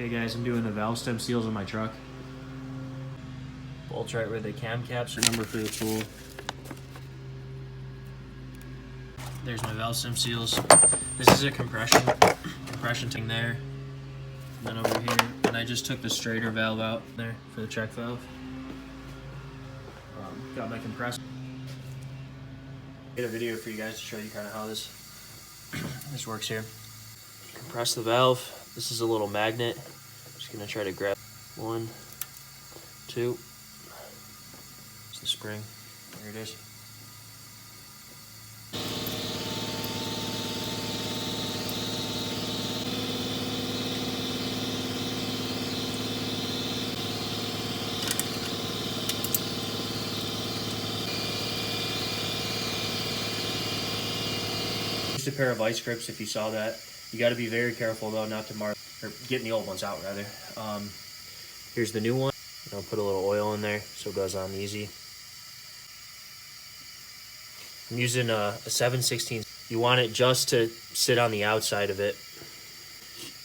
Okay guys, I'm doing the valve stem seals on my truck. Bolts right where the cam caps are. Number for the tool. There's my valve stem seals. This is a compression thing there. And then over here, and I just took the straighter valve out there for the check valve. Got my compressor. Get a video for you guys to show you kind of how this works here. Compress the valve. This is a little magnet. Just gonna try to grab 1, 2. It's the spring. There it is. Just a pair of vice grips if you saw that. You got to be very careful though not to mark, or getting the old ones out rather. Here's the new one. I'll put a little oil in there so it goes on easy. I'm using a 7/16. You want it just to sit on the outside of it.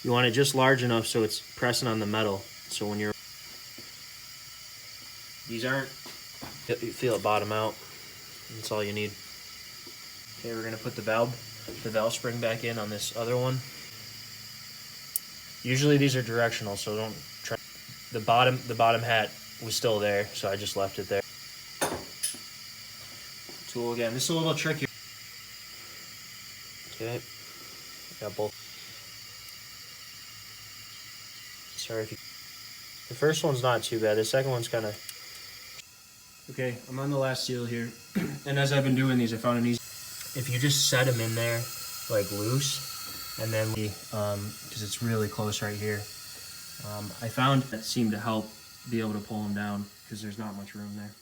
You want it just large enough so it's pressing on the metal. So when you're, these aren't, you feel it bottom out. That's all you need. Okay, we're gonna put the valve spring back in on this other one. Usually these are directional, so don't try. The bottom hat was still there, so I just left it there. Tool again. This is a little tricky. Okay, got both. Sorry if you. The first one's not too bad. The second one's kind of. Okay, I'm on the last seal here, and as I've been doing these, I found an easy. If you just set them in there, like loose, and then we, because it's really close right here, I found that seemed to help be able to pull them down because there's not much room there.